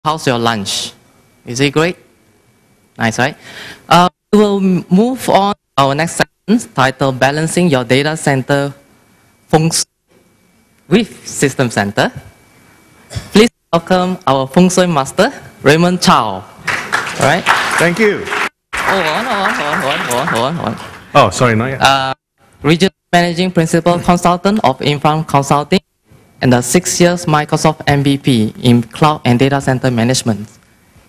how's your lunch? Is it great? Nice, right? We will move on to our next session titled Balancing Your Data Center Feng Shui with System Center. Please welcome our Feng Shui master, Raymond Chou. All right? Thank you. Hold on. Oh, sorry, not yet. Regional Managing Principal Consultant of Infront Consulting and a 6 years Microsoft MVP in Cloud and Data Center Management.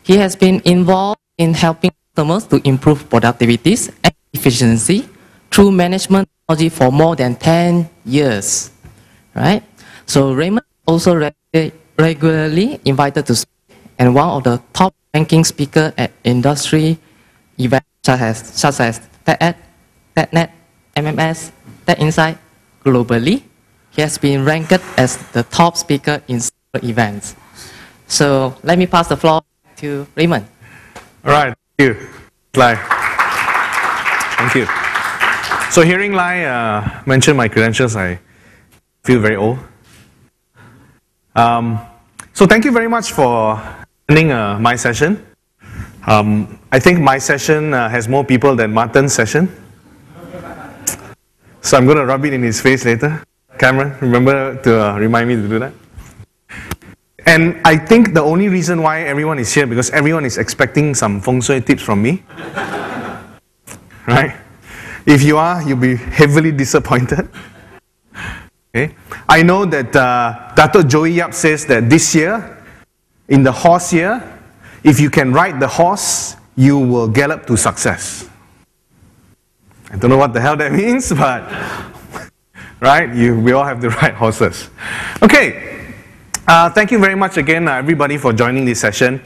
He has been involved in helping customers to improve productivities and efficiency through management technology for more than 10 years. Right? So Raymond also regularly invited to speak and one of the top ranking speakers at industry events such as TED, TEDnet, MMS, TED Insight globally. He has been ranked as the top speaker in several events. So let me pass the floor to Raymond. All right, thank you, Lai. Thank you. So hearing Lai mention my credentials, I feel very old. So thank you very much for attending my session. I think my session has more people than Martin's session. So I'm going to rub it in his face later. Cameron, remember to remind me to do that. And I think the only reason why everyone is here because everyone is expecting some feng shui tips from me. Right? If you are, you'll be heavily disappointed. Okay? I know that Dato' Joey Yap says that this year, in the horse year, if you can ride the horse, you will gallop to success. I don't know what the hell that means, but right, we all have to ride horses. Okay, thank you very much again, everybody, for joining this session.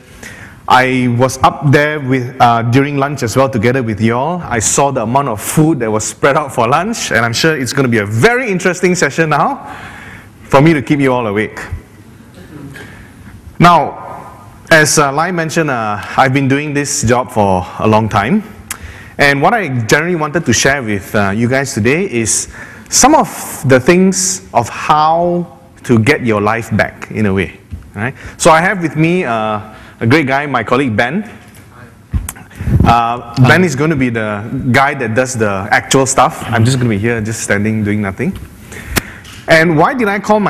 I was up there with during lunch as well, together with you all. I saw the amount of food that was spread out for lunch, and I'm sure it's going to be a very interesting session now for me to keep you all awake. Now, as Lai mentioned, I've been doing this job for a long time. And what I generally wanted to share with you guys today is some of the things of how to get your life back, in a way. Right? So I have with me a great guy, my colleague Ben. Ben is going to be the guy that does the actual stuff. I'm just going to be here, just standing, doing nothing. And why did I call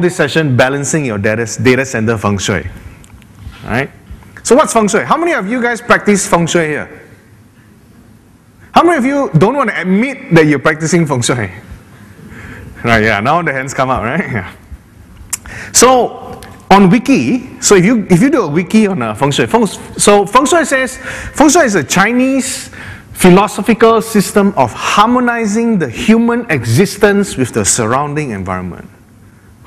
this session Balancing Your Data Center Feng Shui? Right? So what's Feng Shui? How many of you guys practice Feng Shui here? How many of you don't want to admit that you're practicing Feng Shui? Right, yeah, now the hands come up, right? Yeah. So, on Wiki, so if you do a Wiki on Feng Shui, so Feng Shui says, Feng Shui is a Chinese philosophical system of harmonizing the human existence with the surrounding environment.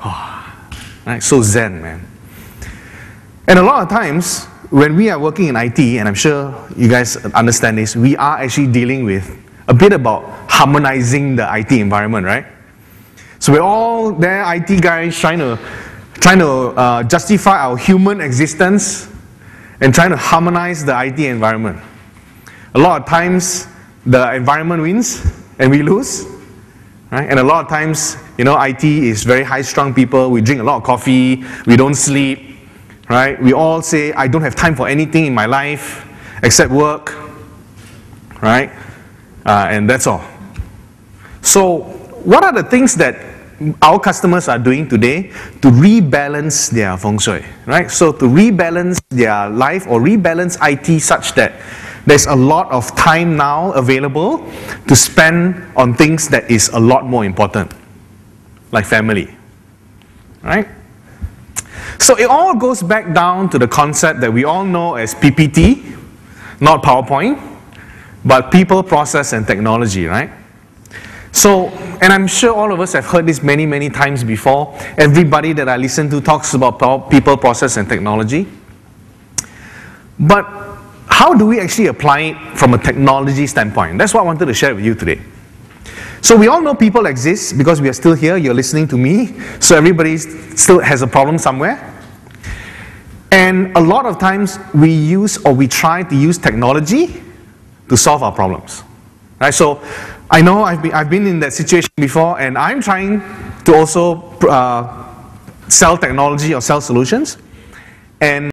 Oh, right, so Zen, man. And a lot of times, when we are working in IT, and I'm sure you guys understand this, we are actually dealing with a bit about harmonizing the IT environment, right? So we're all there, IT guys, trying to justify our human existence and trying to harmonize the IT environment. A lot of times, the environment wins and we lose, right? And a lot of times, you know, IT is very high-strung people. We drink a lot of coffee. We don't sleep. Right? We all say, I don't have time for anything in my life except work. Right? And that's all. So, what are the things that our customers are doing today to rebalance their feng shui? Right? So, to rebalance their life or rebalance IT such that there's a lot of time now available to spend on things that is a lot more important, like family. Right? So it all goes back down to the concept that we all know as PPT, not PowerPoint, but people, process, and technology, right? So, and I'm sure all of us have heard this many, many times before. Everybody that I listen to talks about people, process, and technology. But how do we actually apply it from a technology standpoint? That's what I wanted to share with you today. So we all know people exist because we are still here, you're listening to me, so everybody still has a problem somewhere. And a lot of times we use or we try to use technology to solve our problems. Right? So I know I've been in that situation before, and I'm trying to also sell technology or sell solutions. And